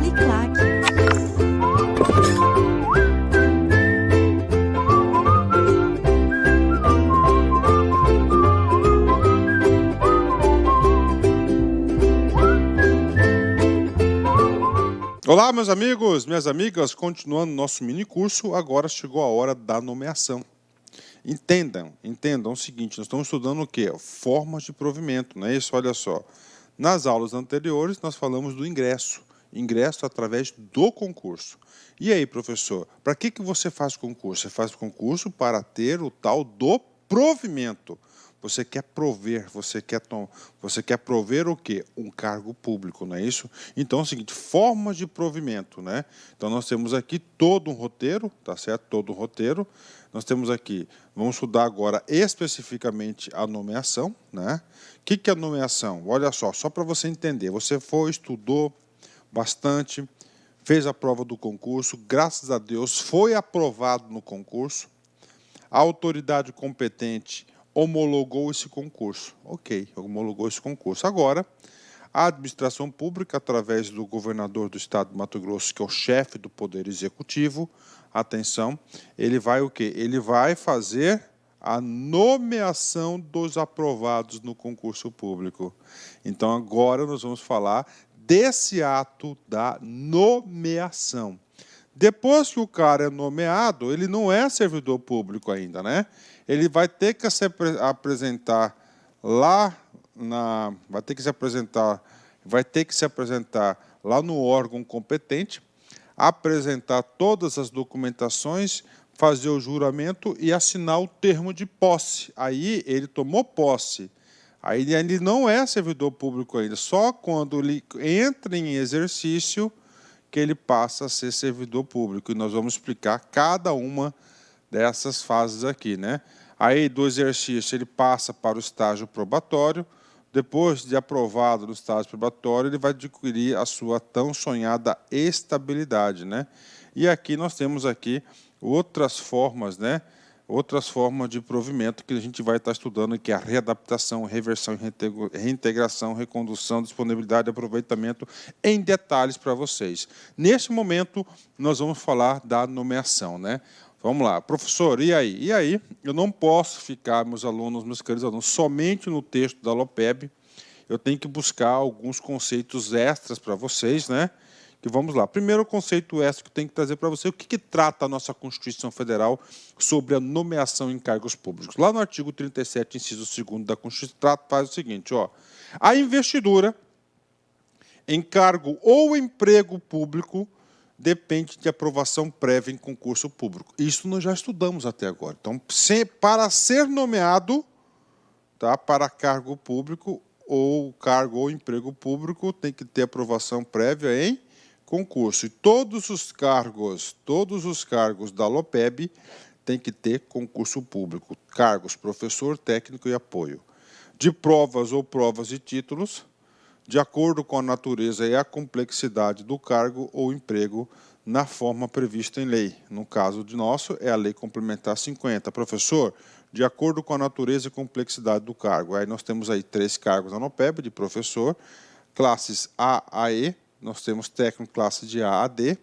Uniclac. Olá, meus amigos, minhas amigas, continuando nosso mini curso, agora chegou a hora da nomeação. Entendam o seguinte, nós estamos estudando o quê? Formas de provimento, não é isso? Olha só, nas aulas anteriores nós falamos do ingresso através do concurso. E aí, professor, para que você faz concurso? Você faz concurso para ter o tal do provimento. Você quer prover, você quer prover o quê? Um cargo público, não é isso? Então é o seguinte, formas de provimento, né? Então nós temos aqui todo um roteiro, tá certo? Todo um roteiro. Nós temos aqui, vamos estudar agora especificamente a nomeação, né? O que é a nomeação? Olha só para você entender. Você estudou bastante, fez a prova do concurso, graças a Deus foi aprovado no concurso. A autoridade competente homologou esse concurso. Ok, homologou esse concurso. Agora, a administração pública, através do governador do estado de Mato Grosso, que é o chefe do Poder Executivo, atenção, ele vai o quê? Ele vai fazer a nomeação dos aprovados no concurso público. Então, agora nós vamos falar desse ato da nomeação. Depois que o cara é nomeado, ele não é servidor público ainda, né? Ele vai ter que se apresentar lá no órgão competente, apresentar todas as documentações, fazer o juramento e assinar o termo de posse. Aí ele tomou posse. Aí ele não é servidor público ainda. Só quando ele entra em exercício que ele passa a ser servidor público. E nós vamos explicar cada uma dessas fases aqui, né? Aí, do exercício, ele passa para o estágio probatório. Depois de aprovado no estágio probatório, ele vai adquirir a sua tão sonhada estabilidade, né? E aqui nós temos aqui outras formas, né? Outras formas de provimento que a gente vai estar estudando, que é a readaptação, reversão, reintegração, recondução, disponibilidade e aproveitamento em detalhes para vocês. Neste momento, nós vamos falar da nomeação, né? Vamos lá, professor, e aí? E aí, eu não posso ficar, meus queridos alunos, somente no texto da LOPEB, eu tenho que buscar alguns conceitos extras para vocês, né? Que vamos lá. Primeiro conceito extra que eu tenho que trazer para você, o que trata a nossa Constituição Federal sobre a nomeação em cargos públicos. Lá no artigo 37, inciso 2º da Constituição, faz o seguinte, ó, a investidura em cargo ou emprego público depende de aprovação prévia em concurso público. Isso nós já estudamos até agora. Então, para ser nomeado, tá, para cargo público ou emprego público, tem que ter aprovação prévia em concurso. E todos os cargos da LOPEB têm que ter concurso público. Cargos professor, técnico e apoio. De provas ou provas de títulos, de acordo com a natureza e a complexidade do cargo ou emprego, na forma prevista em lei. No caso de nosso, é a Lei Complementar 50. Professor, de acordo com a natureza e complexidade do cargo. Aí nós temos aí 3 cargos na LOPEB de professor, classes A a E, nós temos técnico classe de A a D,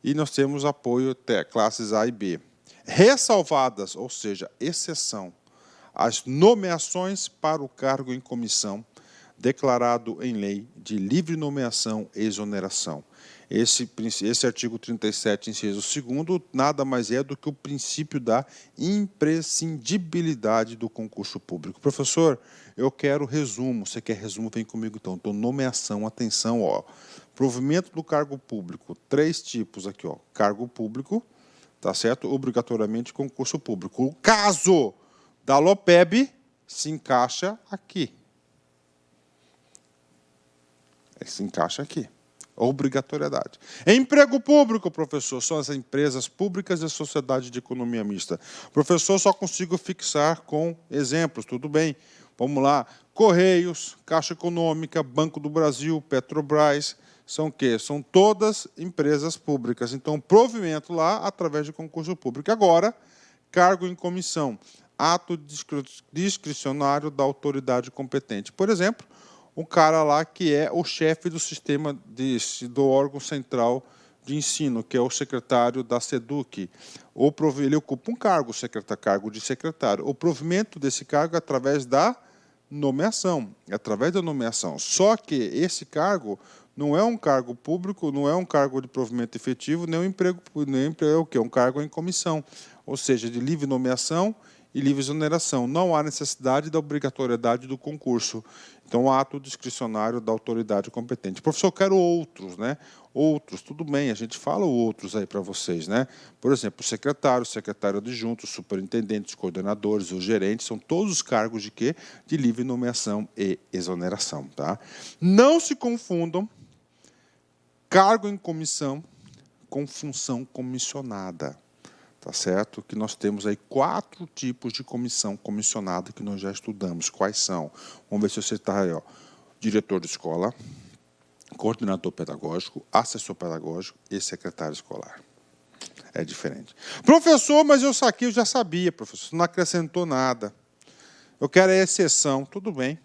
e nós temos apoio classes A e B. Ressalvadas, ou seja, exceção, as nomeações para o cargo em comissão, declarado em lei de livre nomeação e exoneração. Esse artigo 37, inciso 2º, nada mais é do que o princípio da imprescindibilidade do concurso público. Professor, eu quero resumo. Você quer resumo? Vem comigo então. Então, nomeação, atenção, ó. Provimento do cargo público, 3 tipos aqui, ó. Cargo público, tá certo? Obrigatoriamente concurso público. O caso da LOPEB se encaixa aqui. Se encaixa aqui. Obrigatoriedade. Emprego público, professor, são as empresas públicas e a sociedade de economia mista. Professor, só consigo fixar com exemplos, tudo bem. Vamos lá. Correios, Caixa Econômica, Banco do Brasil, Petrobras, são o quê? São todas empresas públicas. Então, provimento lá através de concurso público. Agora, cargo em comissão, ato discricionário da autoridade competente. Por exemplo, um cara lá que é o chefe do sistema do órgão central de ensino, que é o secretário da SEDUC. Ele ocupa um cargo de secretário. O provimento desse cargo é através da nomeação. Só que esse cargo não é um cargo público, não é um cargo de provimento efetivo, nem um emprego é o quê? Um cargo em comissão, ou seja, de livre nomeação e livre exoneração. Não há necessidade da obrigatoriedade do concurso. Então, ato discricionário da autoridade competente. Professor, eu quero outros, né? Outros, tudo bem, a gente fala outros aí para vocês, né? Por exemplo, secretário adjunto, superintendentes, coordenadores, os gerentes, são todos os cargos de quê? De livre nomeação e exoneração, tá? Não se confundam cargo em comissão com função comissionada. Tá certo? Que nós temos aí 4 tipos de comissão comissionada que nós já estudamos. Quais são? Vamos ver se você está aí, ó. Diretor de escola, coordenador pedagógico, assessor pedagógico e secretário escolar. É diferente. Professor, mas eu já sabia, professor, não acrescentou nada. Eu quero a exceção. Tudo bem.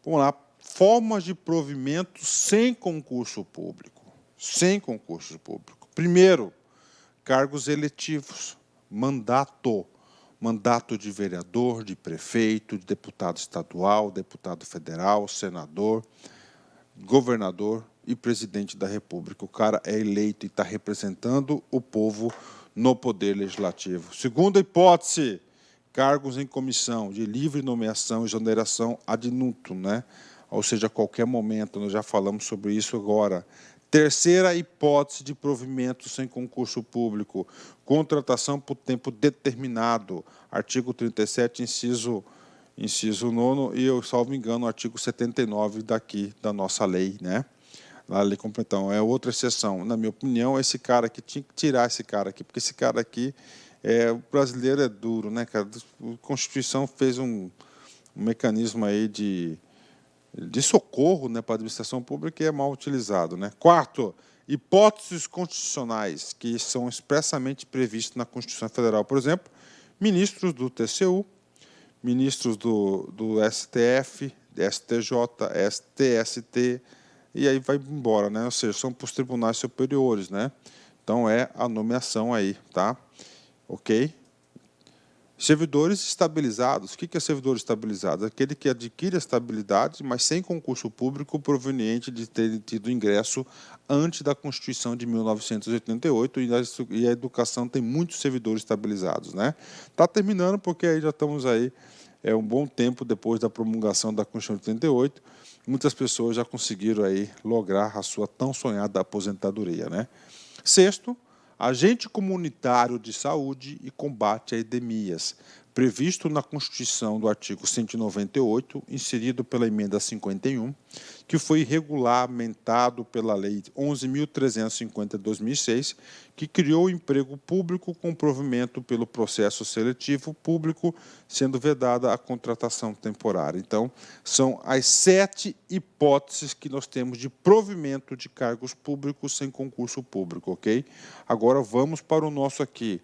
Vamos lá. Formas de provimento sem concurso público. Sem concurso público. Primeiro, cargos eletivos. Mandato de vereador, de prefeito, de deputado estadual, deputado federal, senador, governador e presidente da República. O cara é eleito e está representando o povo no poder legislativo. Segunda hipótese, cargos em comissão de livre nomeação e exoneração ad nutum, né? Ou seja, a qualquer momento, nós já falamos sobre isso agora. Terceira hipótese de provimento sem concurso público, contratação por tempo determinado, artigo 37, inciso 9º, e eu, salvo engano, o artigo 79 daqui da nossa lei, né? A lei complementar. É outra exceção. Na minha opinião, esse cara aqui, tinha que tirar esse cara aqui, porque esse cara aqui, o brasileiro é duro, né, cara? A Constituição fez um mecanismo aí de socorro, né, para a administração pública e é mal utilizado, né? Quarto, hipóteses constitucionais que são expressamente previstas na Constituição Federal. Por exemplo, ministros do TCU, ministros do STF, STJ, STST, e aí vai embora, né? Ou seja, são para os tribunais superiores, né? Então, é a nomeação aí, tá? Ok? Servidores estabilizados. O que é servidor estabilizado? Aquele que adquire a estabilidade, mas sem concurso público proveniente de ter tido ingresso antes da Constituição de 1988, e a educação tem muitos servidores estabilizados, né? Está terminando porque aí já estamos aí um bom tempo depois da promulgação da Constituição de 88, muitas pessoas já conseguiram aí lograr a sua tão sonhada aposentadoria, né? Sexto, agente comunitário de saúde e combate a epidemias, previsto na Constituição do artigo 198, inserido pela emenda 51, que foi regulamentado pela Lei 11.350 de 2006, que criou o emprego público com provimento pelo processo seletivo público, sendo vedada a contratação temporária. Então, são as 7 hipóteses que nós temos de provimento de cargos públicos sem concurso público, ok? Agora vamos para o nosso aqui.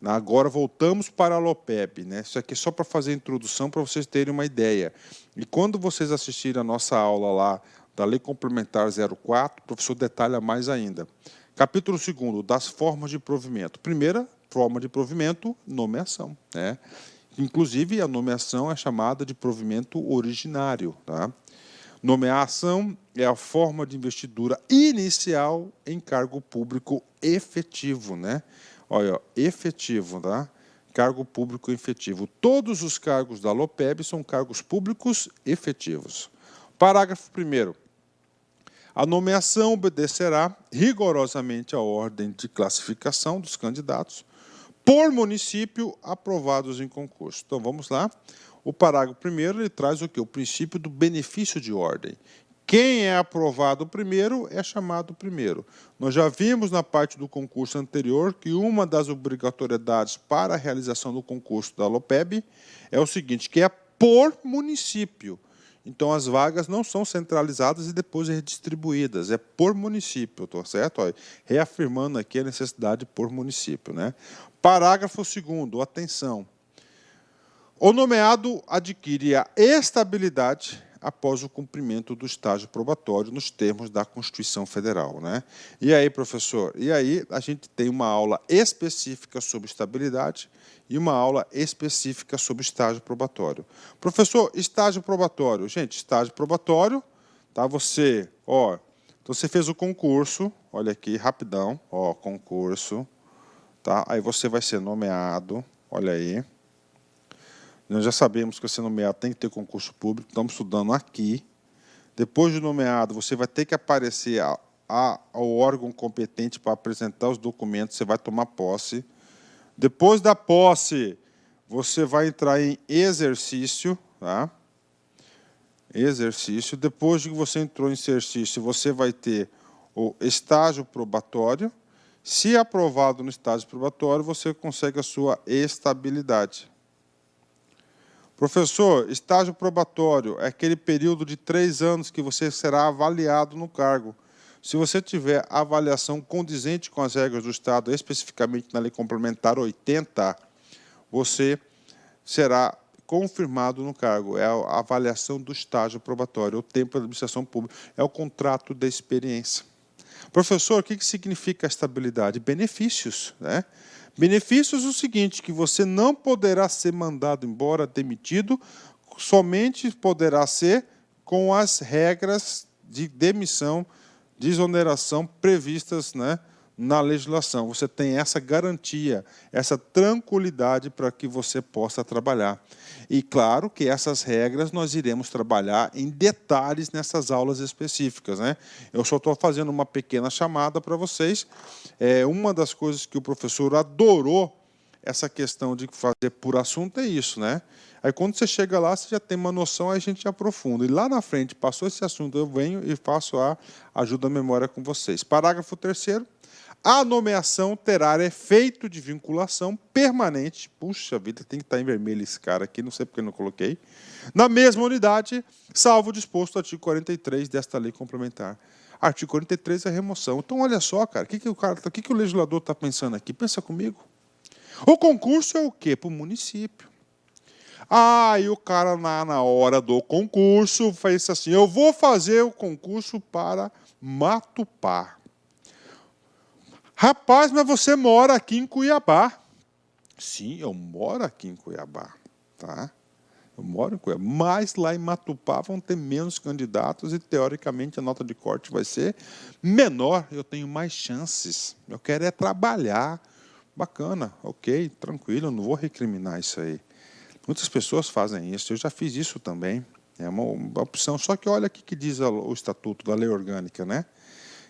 Agora voltamos para a LOPEB, né? Isso aqui é só para fazer a introdução, para vocês terem uma ideia. E quando vocês assistirem a nossa aula lá da Lei Complementar 04, o professor detalha mais ainda. Capítulo 2º, das formas de provimento. Primeira forma de provimento, nomeação, né? Inclusive, a nomeação é chamada de provimento originário, tá? Nomeação é a forma de investidura inicial em cargo público efetivo, né? Olha, efetivo, tá? Cargo público efetivo. Todos os cargos da LOPEB são cargos públicos efetivos. Parágrafo 1º. A nomeação obedecerá rigorosamente à ordem de classificação dos candidatos por município aprovados em concurso. Então, vamos lá. O parágrafo 1º ele traz o quê? O princípio do benefício de ordem. Quem é aprovado primeiro é chamado primeiro. Nós já vimos na parte do concurso anterior que uma das obrigatoriedades para a realização do concurso da LOPEB é o seguinte, que é por município. Então, as vagas não são centralizadas e depois redistribuídas, é por município, tá certo? Olha, reafirmando aqui a necessidade por município, né? Parágrafo 2º, atenção. O nomeado adquire a estabilidade, após o cumprimento do estágio probatório nos termos da Constituição Federal, né? E aí, professor? E aí a gente tem uma aula específica sobre estabilidade e uma aula específica sobre estágio probatório. Professor, estágio probatório. Gente, estágio probatório, tá? Você, ó, então você fez o concurso, olha aqui, rapidão, ó, concurso, tá? Aí você vai ser nomeado, olha aí. Nós já sabemos que você nomeado tem que ter concurso público, estamos estudando aqui. Depois de nomeado, você vai ter que aparecer ao órgão competente para apresentar os documentos, você vai tomar posse. Depois da posse, você vai entrar em exercício, tá? Exercício. Depois de que você entrou em exercício, você vai ter o estágio probatório. Se aprovado no estágio probatório, você consegue a sua estabilidade. Professor, estágio probatório é aquele período de 3 anos que você será avaliado no cargo. Se você tiver avaliação condizente com as regras do Estado, especificamente na Lei Complementar 80, você será confirmado no cargo. É a avaliação do estágio probatório, o tempo da administração pública, é o contrato de experiência. Professor, o que significa estabilidade? Benefícios, né? Benefícios é o seguinte, que você não poderá ser mandado embora, demitido, somente poderá ser com as regras de demissão, de exoneração previstas, né, na legislação. Você tem essa garantia, essa tranquilidade para que você possa trabalhar. E claro que essas regras nós iremos trabalhar em detalhes nessas aulas específicas, né? Eu só estou fazendo uma pequena chamada para vocês. Uma das coisas que o professor adorou essa questão de fazer por assunto é isso, né? Aí quando você chega lá, você já tem uma noção, aí a gente aprofunda. E lá na frente, passou esse assunto, eu venho e faço a ajuda à memória com vocês. Parágrafo 3º. A nomeação terá efeito de vinculação permanente. Puxa vida, tem que estar em vermelho esse cara aqui, não sei porque não coloquei. Na mesma unidade, salvo o disposto no artigo 43 desta lei complementar. Artigo 43 é a remoção. Então, olha só, cara, o que o legislador está pensando aqui? Pensa comigo. O concurso é o quê? Para o município. E o cara, na hora do concurso, fez assim, eu vou fazer o concurso para Matupá. Rapaz, mas você mora aqui em Cuiabá. Sim, eu moro aqui em Cuiabá. Tá? Eu moro em Cuiabá. Mas lá em Matupá vão ter menos candidatos e, teoricamente, a nota de corte vai ser menor. Eu tenho mais chances. Eu quero é trabalhar. Bacana, ok, tranquilo, eu não vou recriminar isso aí. Muitas pessoas fazem isso, eu já fiz isso também. É uma opção. Só que olha o que diz o Estatuto da Lei Orgânica, né?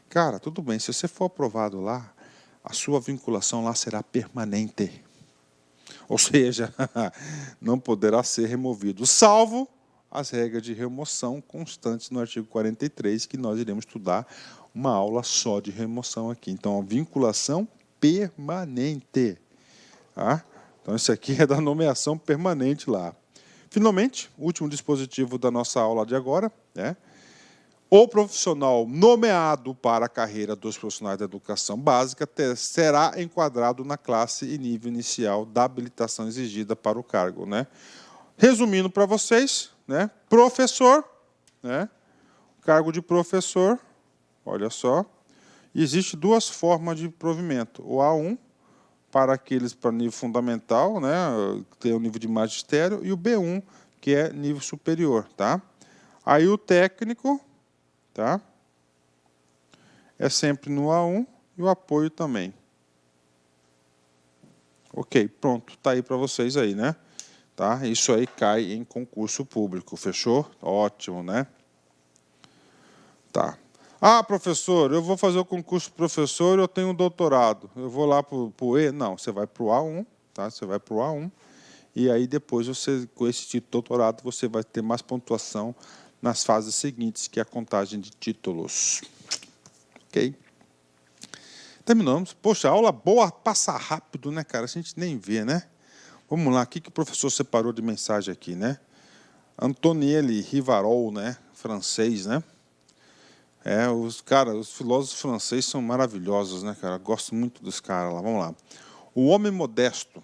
Cara, tudo bem, se você for aprovado lá, a sua vinculação lá será permanente. Ou seja, não poderá ser removido, salvo as regras de remoção constantes no artigo 43, que nós iremos estudar uma aula só de remoção aqui. Então, a vinculação permanente. Tá? Então, isso aqui é da nomeação permanente lá. Finalmente, o último dispositivo da nossa aula de agora, né? O profissional nomeado para a carreira dos profissionais da educação básica será enquadrado na classe e nível inicial da habilitação exigida para o cargo, né? Resumindo para vocês, né? Professor, né? Cargo de professor, olha só. Existem 2 formas de provimento. O A1, para aqueles para nível fundamental, né? Tem o nível de magistério, e o B1, que é nível superior, tá? Aí o técnico, tá? É sempre no A1 e o apoio também. Ok, pronto, tá aí para vocês aí, né? Tá? Isso aí cai em concurso público, fechou? Ótimo, né? Tá. Professor, eu vou fazer o concurso de professor, eu tenho um doutorado. Eu vou lá para o E? Não, você vai para o A1, tá? Você vai para o A1. E aí depois, você, com esse título de doutorado, você vai ter mais pontuação nas fases seguintes, que é a contagem de títulos. Ok? Terminamos. Poxa, aula boa, passa rápido, né, cara? A gente nem vê, né? Vamos lá, o que o professor separou de mensagem aqui, né? Antonielli Rivarol, né? Francês, né? Os filósofos franceses são maravilhosos, né, cara? Gosto muito dos caras lá. Vamos lá. O homem modesto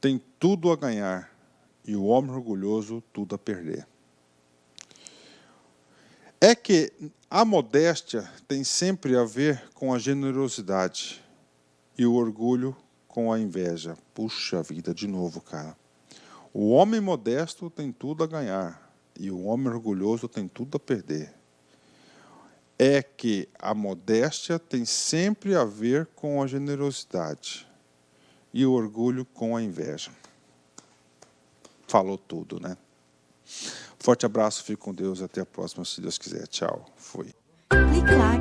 tem tudo a ganhar e o homem orgulhoso tudo a perder. É que a modéstia tem sempre a ver com a generosidade e o orgulho com a inveja. Puxa vida, de novo, cara. O homem modesto tem tudo a ganhar e o homem orgulhoso tem tudo a perder. É que a modéstia tem sempre a ver com a generosidade e o orgulho com a inveja. Falou tudo, né? Forte abraço, fique com Deus, até a próxima, se Deus quiser. Tchau. Fui. Clique lá.